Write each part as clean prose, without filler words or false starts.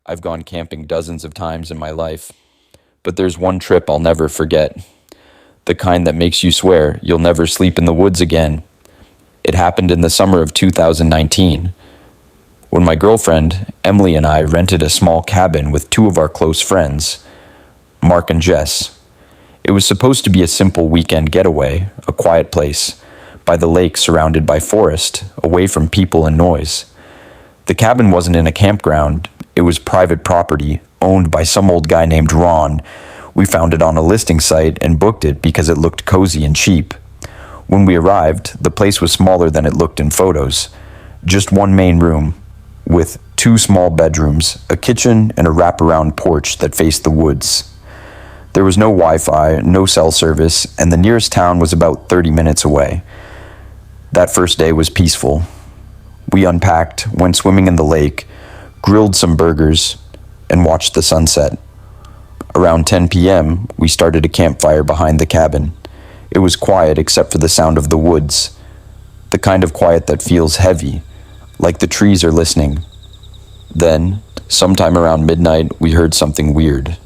I've gone camping dozens of times in my life, but there's one trip I'll never forget. The kind that makes you swear you'll never sleep in the woods again. It happened in the summer of 2019, when my girlfriend, Emily, and I rented a small cabin with two of our close friends, Mark and Jess. It was supposed to be a simple weekend getaway, a quiet place, by the lake surrounded by forest, away from people and noise. The cabin wasn't in a campground, it was private property, owned by some old guy named Ron. We found it on a listing site and booked it because it looked cozy and cheap. When we arrived, the place was smaller than it looked in photos. Just one main room, with two small bedrooms, a kitchen, and a wraparound porch that faced the woods. There was no Wi-Fi, no cell service, and the nearest town was about 30 minutes away. That first day was peaceful. We unpacked, went swimming in the lake, grilled some burgers, and watched the sunset. Around 10 p.m., we started a campfire behind the cabin. It was quiet except for the sound of the woods, the kind of quiet that feels heavy, like the trees are listening. Then, sometime around midnight, we heard something weird.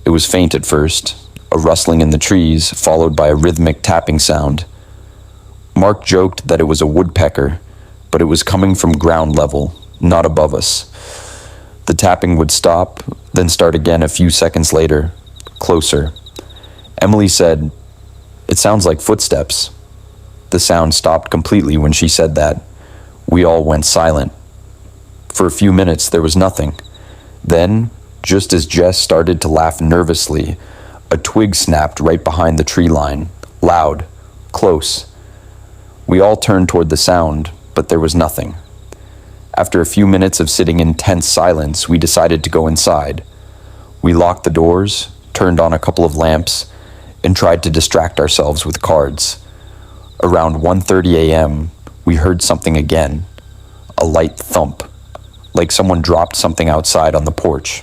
It was faint at first, a rustling in the trees, followed by a rhythmic tapping sound. Mark joked that it was a woodpecker, but it was coming from ground level, not above us. The tapping would stop, then start again a few seconds later, closer. Emily said, "It sounds like footsteps." The sound stopped completely when she said that. We all went silent. For a few minutes, there was nothing. Then, just as Jess started to laugh nervously, a twig snapped right behind the tree line, loud, close. We all turned toward the sound, but there was nothing. After a few minutes of sitting in tense silence, we decided to go inside. We locked the doors, turned on a couple of lamps, and tried to distract ourselves with cards. Around 1:30 a.m., we heard something again, a light thump, like someone dropped something outside on the porch.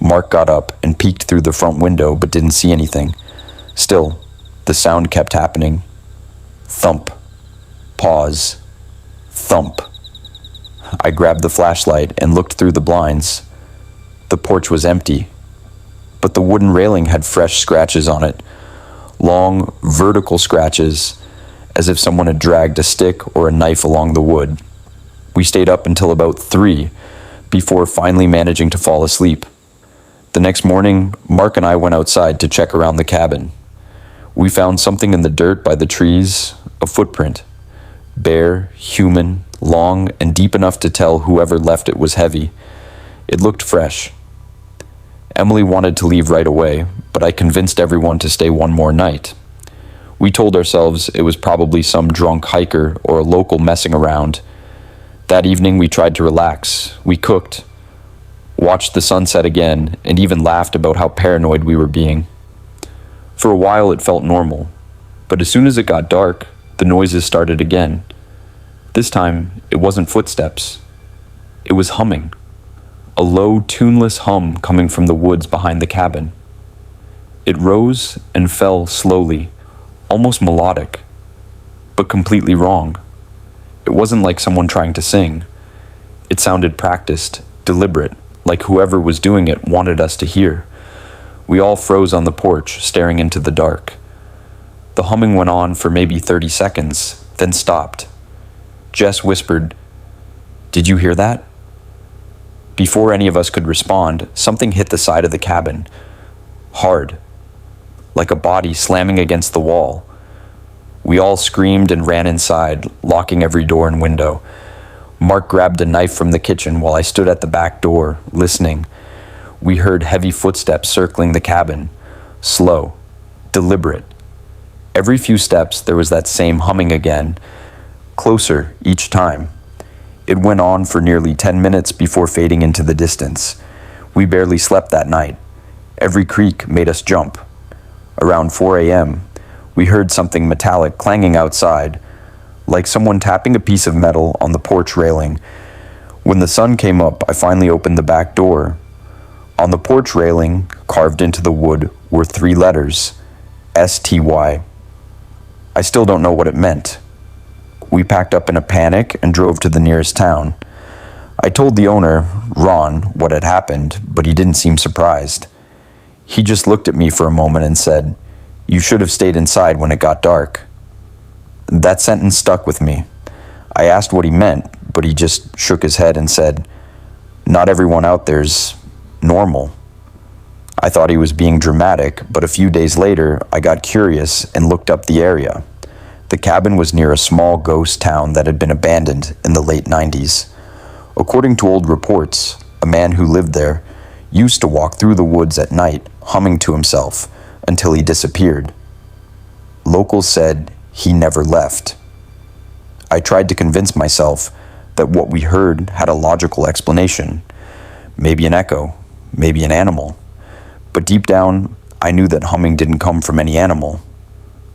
Mark got up and peeked through the front window but didn't see anything. Still, the sound kept happening. Thump. Pause. Thump. I grabbed the flashlight and looked through the blinds. The porch was empty, but the wooden railing had fresh scratches on it, long, vertical scratches, as if someone had dragged a stick or a knife along the wood. We stayed up until about 3, before finally managing to fall asleep. The next morning, Mark and I went outside to check around the cabin. We found something in the dirt by the trees, a footprint. Bare, human, long, and deep enough to tell whoever left it was heavy. It looked fresh. Emily wanted to leave right away, but I convinced everyone to stay one more night. We told ourselves it was probably some drunk hiker or a local messing around. That evening we tried to relax. We cooked, watched the sunset again, and even laughed about how paranoid we were being. For a while it felt normal, but as soon as it got dark, the noises started again. This time, it wasn't footsteps. It was humming. A low, tuneless hum coming from the woods behind the cabin. It rose and fell slowly, almost melodic, but completely wrong. It wasn't like someone trying to sing. It sounded practiced, deliberate, like whoever was doing it wanted us to hear. We all froze on the porch, staring into the dark. The humming went on for maybe 30 seconds, then stopped. Jess whispered, "Did you hear that?" Before any of us could respond, something hit the side of the cabin. Hard. Like a body slamming against the wall. We all screamed and ran inside, locking every door and window. Mark grabbed a knife from the kitchen while I stood at the back door, listening. We heard heavy footsteps circling the cabin. Slow. Deliberate. Every few steps, there was that same humming again. Closer each time. It went on for nearly 10 minutes before fading into the distance. We barely slept that night. Every creak made us jump. Around 4 a.m., we heard something metallic clanging outside, like someone tapping a piece of metal on the porch railing. When the sun came up, I finally opened the back door. On the porch railing, carved into the wood, were 3 letters, STY. I still don't know what it meant. We packed up in a panic and drove to the nearest town. I told the owner, Ron, what had happened, but he didn't seem surprised. He just looked at me for a moment and said, "You should have stayed inside when it got dark." That sentence stuck with me. I asked what he meant, but he just shook his head and said, "Not everyone out there's normal." I thought he was being dramatic, but a few days later, I got curious and looked up the area. The cabin was near a small ghost town that had been abandoned in the late 90s. According to old reports, a man who lived there used to walk through the woods at night, humming to himself, until he disappeared. Locals said he never left. I tried to convince myself that what we heard had a logical explanation. Maybe an echo, maybe an animal. But deep down, I knew that humming didn't come from any animal.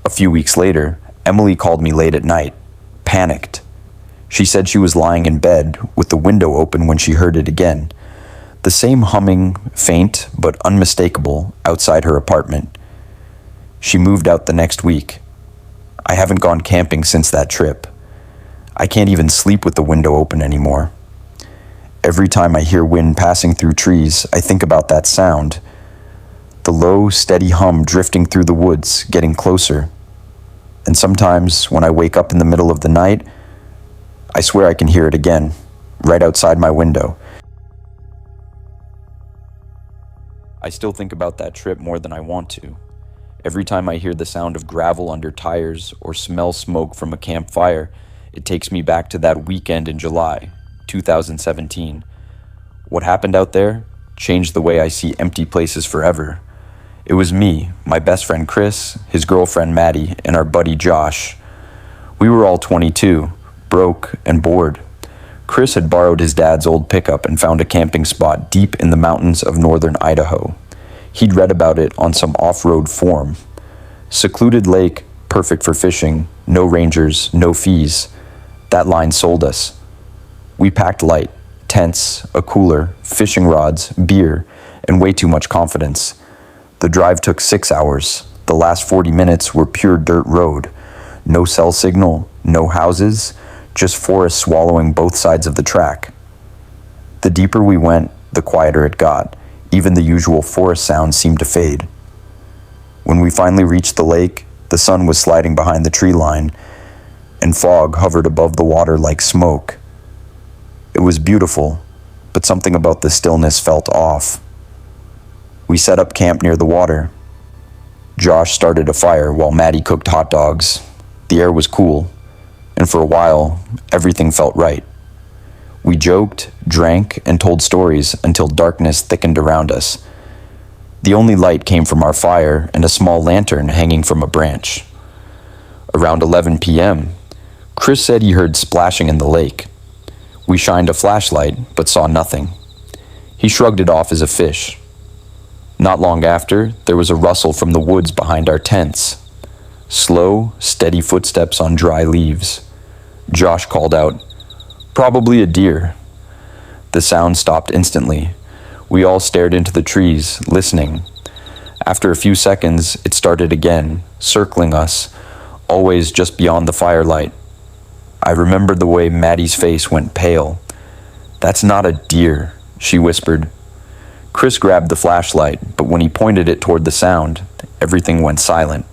A few weeks later, Emily called me late at night, panicked. She said she was lying in bed with the window open when she heard it again. The same humming, faint but unmistakable, outside her apartment. She moved out the next week. I haven't gone camping since that trip. I can't even sleep with the window open anymore. Every time I hear wind passing through trees, I think about that sound. The low, steady hum drifting through the woods, getting closer. And sometimes, when I wake up in the middle of the night, I swear I can hear it again, right outside my window. I still think about that trip more than I want to. Every time I hear the sound of gravel under tires or smell smoke from a campfire, it takes me back to that weekend in July, 2017. What happened out there changed the way I see empty places forever. It was me, my best friend Chris, his girlfriend Maddie, and our buddy Josh. We were all 22, broke and bored. Chris had borrowed his dad's old pickup and found a camping spot deep in the mountains of northern Idaho. He'd read about it on some off-road forum. Secluded lake, perfect for fishing, no rangers, no fees. That line sold us. We packed light, tents, a cooler, fishing rods, beer, and way too much confidence. The drive took 6 hours. The last 40 minutes were pure dirt road. No cell signal, no houses, just forest swallowing both sides of the track. The deeper we went, the quieter it got. Even the usual forest sounds seemed to fade. When we finally reached the lake, the sun was sliding behind the tree line, and fog hovered above the water like smoke. It was beautiful, but something about the stillness felt off. We set up camp near the water. Josh started a fire while Maddie cooked hot dogs. The air was cool, and for a while, everything felt right. We joked, drank, and told stories until darkness thickened around us. The only light came from our fire and a small lantern hanging from a branch. Around 11 p.m., Chris said he heard splashing in the lake. We shined a flashlight, but saw nothing. He shrugged it off as a fish. Not long after, there was a rustle from the woods behind our tents. Slow, steady footsteps on dry leaves. Josh called out, "Probably a deer." The sound stopped instantly. We all stared into the trees, listening. After a few seconds, it started again, circling us, always just beyond the firelight. I remembered the way Maddie's face went pale. "That's not a deer," she whispered. Chris grabbed the flashlight, but when he pointed it toward the sound, everything went silent.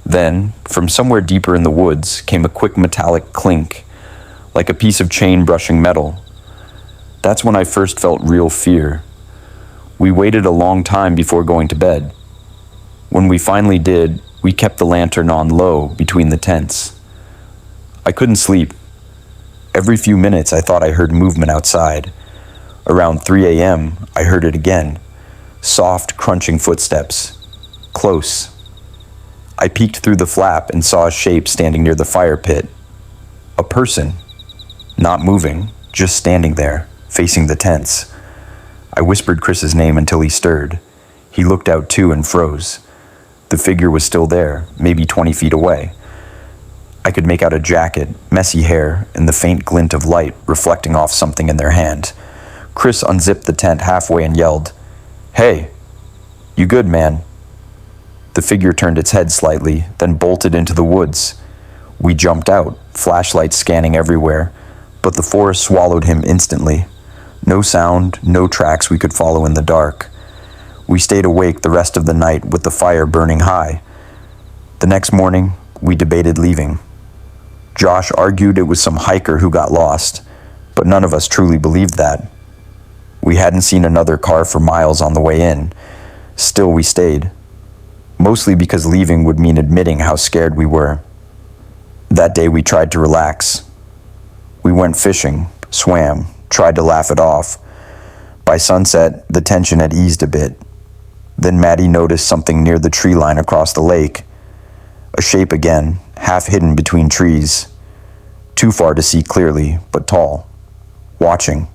Then, from somewhere deeper in the woods, came a quick metallic clink, like a piece of chain brushing metal. That's when I first felt real fear. We waited a long time before going to bed. When we finally did, we kept the lantern on low between the tents. I couldn't sleep. Every few minutes I thought I heard movement outside. Around 3 a.m., I heard it again. Soft, crunching footsteps. Close. I peeked through the flap and saw a shape standing near the fire pit. A person. Not moving, just standing there, facing the tents. I whispered Chris's name until he stirred. He looked out too and froze. The figure was still there, maybe 20 feet away. I could make out a jacket, messy hair, and the faint glint of light reflecting off something in their hand. Chris unzipped the tent halfway and yelled, "Hey, you good, man?" The figure turned its head slightly, then bolted into the woods. We jumped out, flashlights scanning everywhere, but the forest swallowed him instantly. No sound, no tracks we could follow in the dark. We stayed awake the rest of the night with the fire burning high. The next morning, we debated leaving. Josh argued it was some hiker who got lost, but none of us truly believed that. We hadn't seen another car for miles on the way in. Still, we stayed. Mostly because leaving would mean admitting how scared we were. That day, we tried to relax. We went fishing, swam, tried to laugh it off. By sunset, the tension had eased a bit. Then Maddie noticed something near the tree line across the lake. A shape again, half hidden between trees. Too far to see clearly, but tall. Watching.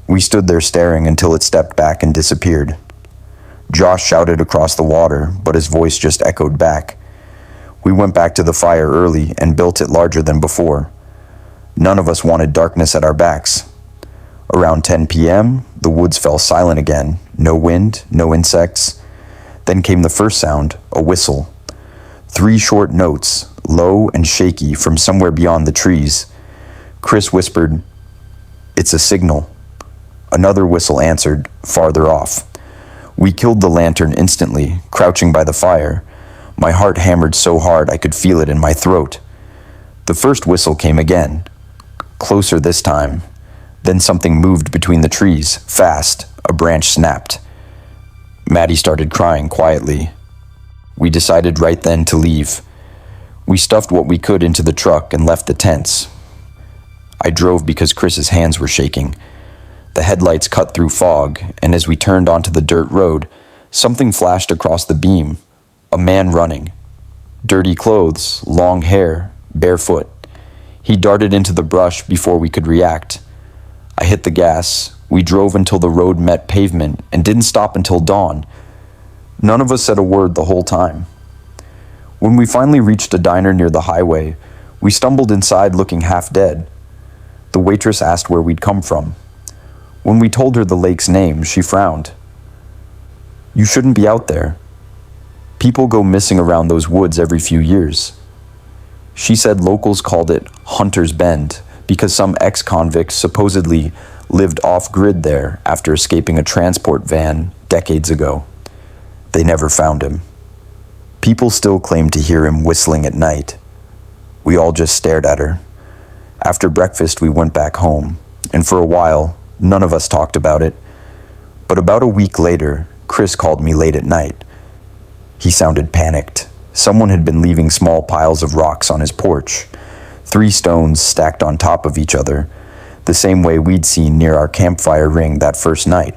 We stood there staring until it stepped back and disappeared. Josh shouted across the water, but his voice just echoed back. We went back to the fire early and built it larger than before. None of us wanted darkness at our backs. Around 10 p.m., the woods fell silent again. No wind, no insects. Then came the first sound, a whistle. 3 short notes, low and shaky from somewhere beyond the trees. Chris whispered, "It's a signal." Another whistle answered, farther off. We killed the lantern instantly, crouching by the fire. My heart hammered so hard I could feel it in my throat. The first whistle came again. Closer this time. Then something moved between the trees, fast. A branch snapped. Maddie started crying quietly. We decided right then to leave. We stuffed what we could into the truck and left the tents. I drove because Chris's hands were shaking. The headlights cut through fog, and as we turned onto the dirt road, something flashed across the beam. A man running. Dirty clothes, long hair, barefoot. He darted into the brush before we could react. I hit the gas. We drove until the road met pavement and didn't stop until dawn. None of us said a word the whole time. When we finally reached a diner near the highway, we stumbled inside looking half dead. The waitress asked where we'd come from. When we told her the lake's name, she frowned. "You shouldn't be out there. People go missing around those woods every few years." She said locals called it Hunter's Bend because some ex-convicts supposedly lived off-grid there after escaping a transport van decades ago. They never found him. People still claim to hear him whistling at night. We all just stared at her. After breakfast, we went back home, and for a while, none of us talked about it. But about a week later, Chris called me late at night. He sounded panicked. Someone had been leaving small piles of rocks on his porch, 3 stones stacked on top of each other, the same way we'd seen near our campfire ring that first night.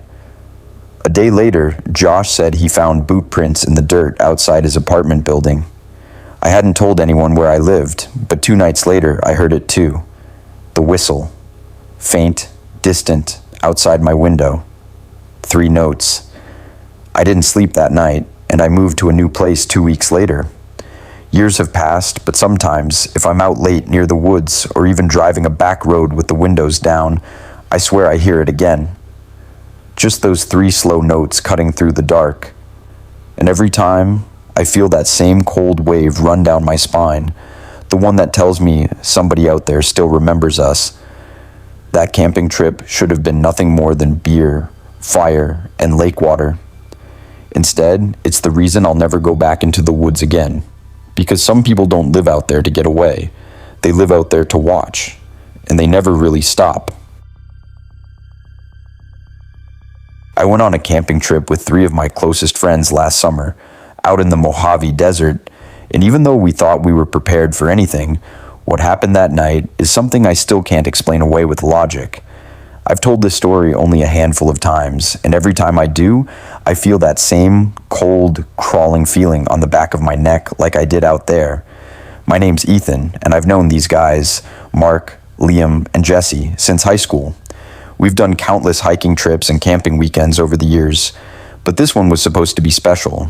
A day later, Josh said he found boot prints in the dirt outside his apartment building. I hadn't told anyone where I lived, but 2 nights later, I heard it too. The whistle. Faint, distant, outside my window. 3 notes. I didn't sleep that night, and I moved to a new place 2 weeks later. Years have passed, but sometimes, if I'm out late near the woods or even driving a back road with the windows down, I swear I hear it again. Just those 3 slow notes cutting through the dark. And every time, I feel that same cold wave run down my spine, the one that tells me somebody out there still remembers us. That camping trip should have been nothing more than beer, fire, and lake water. Instead, it's the reason I'll never go back into the woods again. Because some people don't live out there to get away. They live out there to watch. And they never really stop. I went on a camping trip with 3 of my closest friends last summer, out in the Mojave Desert, and even though we thought we were prepared for anything, what happened that night is something I still can't explain away with logic. I've told this story only a handful of times, and every time I do, I feel that same cold, crawling feeling on the back of my neck like I did out there. My name's Ethan, and I've known these guys, Mark, Liam, and Jesse, since high school. We've done countless hiking trips and camping weekends over the years, but this one was supposed to be special.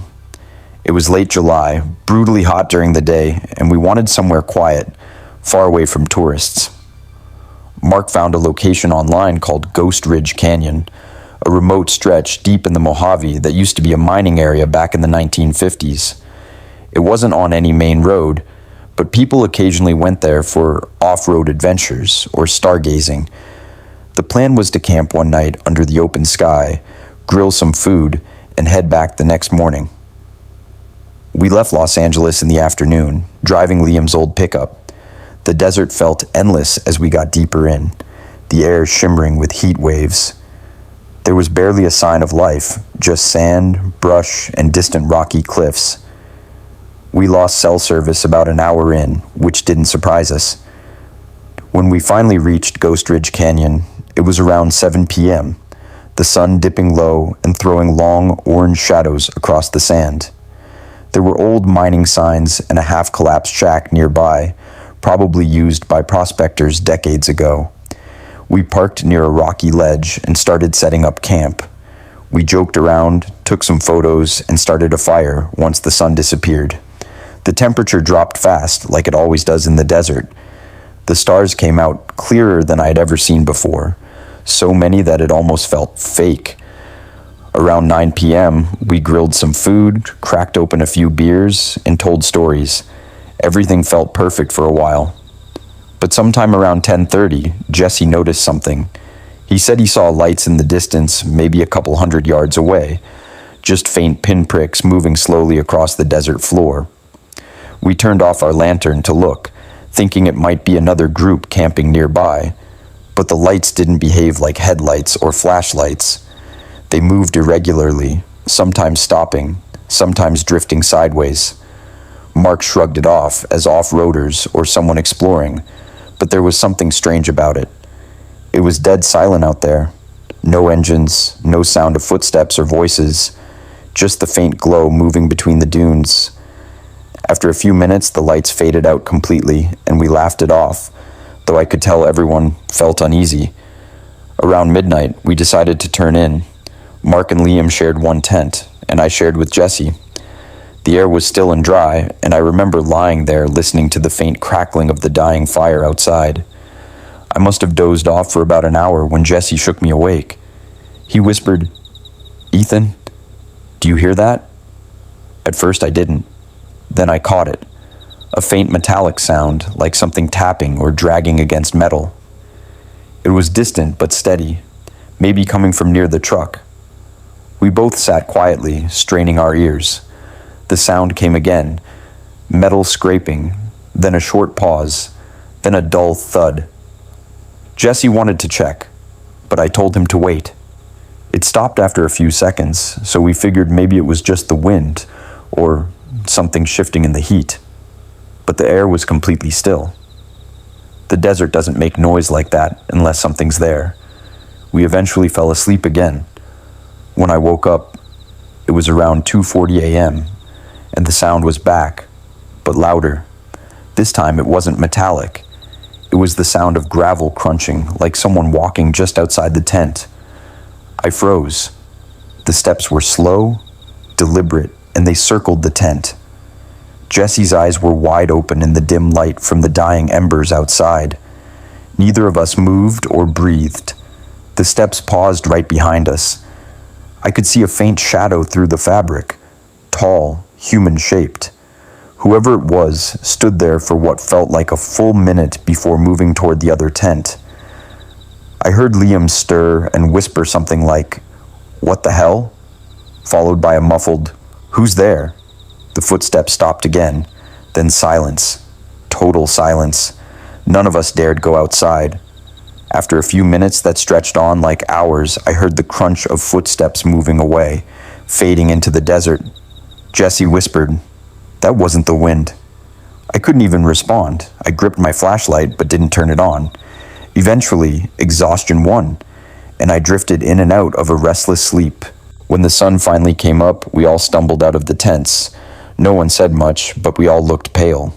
It was late July, brutally hot during the day, and we wanted somewhere quiet, far away from tourists. Mark found a location online called Ghost Ridge Canyon, a remote stretch deep in the Mojave that used to be a mining area back in the 1950s. It wasn't on any main road, but people occasionally went there for off-road adventures or stargazing. The plan was to camp one night under the open sky, grill some food, and head back the next morning. We left Los Angeles in the afternoon, driving Liam's old pickup. The desert felt endless as we got deeper in, the air shimmering with heat waves. There was barely a sign of life, just sand, brush, and distant rocky cliffs. We lost cell service about an hour in, which didn't surprise us. When we finally reached Ghost Ridge Canyon, it was around 7 p.m., the sun dipping low and throwing long orange shadows across the sand. There were old mining signs and a half-collapsed shack nearby, probably used by prospectors decades ago. We parked near a rocky ledge and started setting up camp. We joked around, took some photos, and started a fire once the sun disappeared. The temperature dropped fast, like it always does in the desert. The stars came out clearer than I had ever seen before, so many that it almost felt fake. Around 9 p.m., we grilled some food, cracked open a few beers, and told stories. Everything felt perfect for a while. But sometime around 10:30, Jesse noticed something. He said he saw lights in the distance, maybe a couple hundred yards away, just faint pinpricks moving slowly across the desert floor. We turned off our lantern to look, thinking it might be another group camping nearby, but the lights didn't behave like headlights or flashlights. They moved irregularly, sometimes stopping, sometimes drifting sideways. Mark shrugged it off as off-roaders or someone exploring, but there was something strange about it. It was dead silent out there. No engines, no sound of footsteps or voices, just the faint glow moving between the dunes. After a few minutes, the lights faded out completely, and we laughed it off, though I could tell everyone felt uneasy. Around midnight, we decided to turn in. Mark and Liam shared one tent, and I shared with Jesse. The air was still and dry, and I remember lying there listening to the faint crackling of the dying fire outside. I must have dozed off for about an hour when Jesse shook me awake. He whispered, "Ethan, do you hear that?" At first I didn't. Then I caught it. A faint metallic sound, like something tapping or dragging against metal. It was distant but steady, maybe coming from near the truck. We both sat quietly, straining our ears. The sound came again, metal scraping, then a short pause, then a dull thud. Jesse wanted to check, but I told him to wait. It stopped after a few seconds, so we figured maybe it was just the wind, or something shifting in the heat. But the air was completely still. The desert doesn't make noise like that unless something's there. We eventually fell asleep again. When I woke up, it was around 2:40 a.m., and the sound was back, but louder. This time it wasn't metallic. It was the sound of gravel crunching, like someone walking just outside the tent. I froze. The steps were slow, deliberate, and they circled the tent. Jesse's eyes were wide open in the dim light from the dying embers outside. Neither of us moved or breathed. The steps paused right behind us. I could see a faint shadow through the fabric, tall, human-shaped. Whoever it was stood there for what felt like a full minute before moving toward the other tent. I heard Liam stir and whisper something like, "What the hell?" followed by a muffled, "Who's there?" The footsteps stopped again, then silence. Total silence. None of us dared go outside. After a few minutes that stretched on like hours, I heard the crunch of footsteps moving away, fading into the desert. Jesse whispered, "That wasn't the wind." I couldn't even respond. I gripped my flashlight but didn't turn it on. Eventually, exhaustion won, and I drifted in and out of a restless sleep. When the sun finally came up, we all stumbled out of the tents. No one said much, but we all looked pale.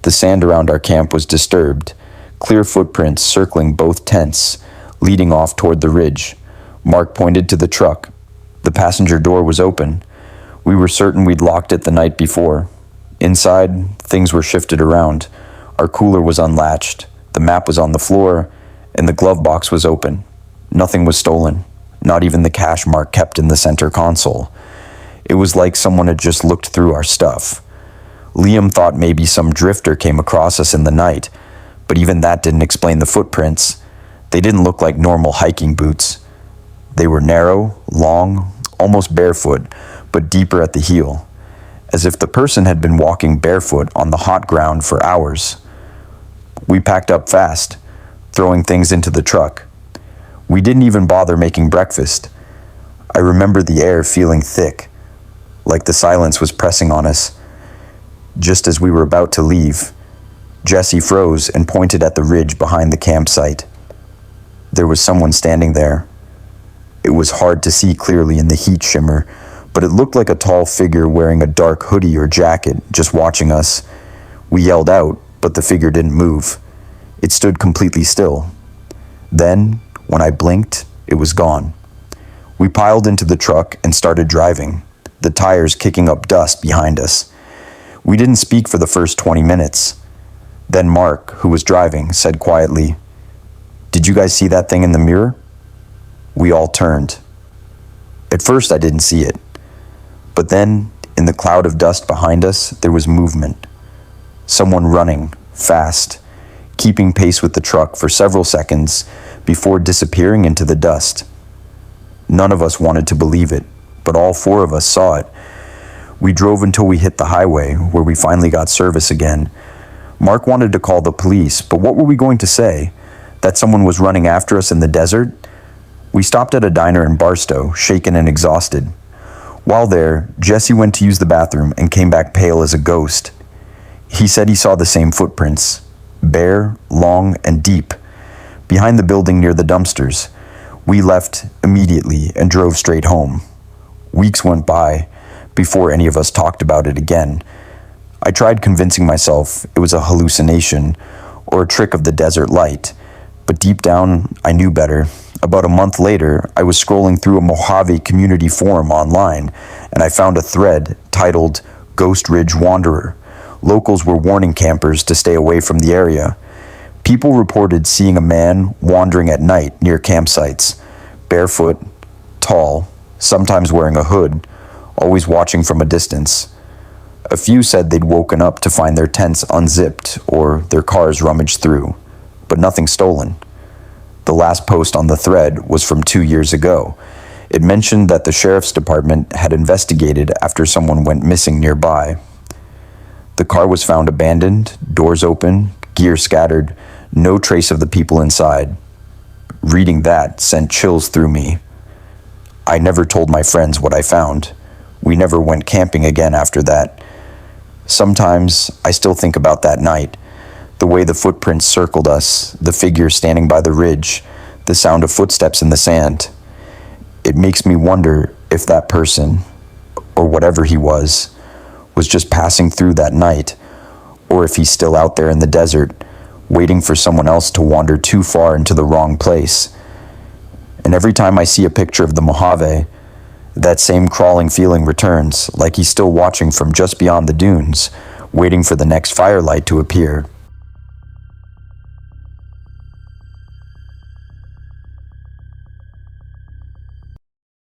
The sand around our camp was disturbed, clear footprints circling both tents, leading off toward the ridge. Mark pointed to the truck. The passenger door was open. We were certain we'd locked it the night before. Inside, things were shifted around. Our cooler was unlatched, the map was on the floor, and the glove box was open. Nothing was stolen, not even the cash Mark kept in the center console. It was like someone had just looked through our stuff. Liam thought maybe some drifter came across us in the night, But even that didn't explain the footprints. They didn't look like normal hiking boots. They were narrow, long, almost barefoot, but deeper at the heel, as if the person had been walking barefoot on the hot ground for hours. We packed up fast, throwing things into the truck. We didn't even bother making breakfast. I remember the air feeling thick, like the silence was pressing on us. Just as we were about to leave, Jesse froze and pointed at the ridge behind the campsite. There was someone standing there. It was hard to see clearly in the heat shimmer, but it looked like a tall figure wearing a dark hoodie or jacket, just watching us. We yelled out, but the figure didn't move. It stood completely still. Then, when I blinked, it was gone. We piled into the truck and started driving, the tires kicking up dust behind us. We didn't speak for the first 20 minutes. Then Mark, who was driving, said quietly, "Did you guys see that thing in the mirror?" We all turned. At first I didn't see it, but then, in the cloud of dust behind us, there was movement. Someone running, fast, keeping pace with the truck for several seconds before disappearing into the dust. None of us wanted to believe it, but all four of us saw it. We drove until we hit the highway, where we finally got service again. Mark wanted to call the police, but what were we going to say? That someone was running after us in the desert? We stopped at a diner in Barstow, shaken and exhausted. While there, Jesse went to use the bathroom and came back pale as a ghost. He said he saw the same footprints, bare, long, and deep, behind the building near the dumpsters. We left immediately and drove straight home. Weeks went by before any of us talked about it again. I tried convincing myself it was a hallucination or a trick of the desert light, but deep down, I knew better. About a month later, I was scrolling through a Mojave community forum online, and I found a thread titled Ghost Ridge Wanderer. Locals were warning campers to stay away from the area. People reported seeing a man wandering at night near campsites, barefoot, tall, sometimes wearing a hood, always watching from a distance. A few said they'd woken up to find their tents unzipped or their cars rummaged through, but nothing stolen. The last post on the thread was from 2 years ago. It mentioned that the sheriff's department had investigated after someone went missing nearby. The car was found abandoned, doors open, gear scattered, no trace of the people inside. Reading that sent chills through me. I never told my friends what I found. We never went camping again after that. Sometimes I still think about that night. The way the footprints circled us, the figure standing by the ridge, the sound of footsteps in the sand. It makes me wonder if that person, or whatever he was just passing through that night, or if he's still out there in the desert, waiting for someone else to wander too far into the wrong place. And every time I see a picture of the Mojave, that same crawling feeling returns, like he's still watching from just beyond the dunes, waiting for the next firelight to appear.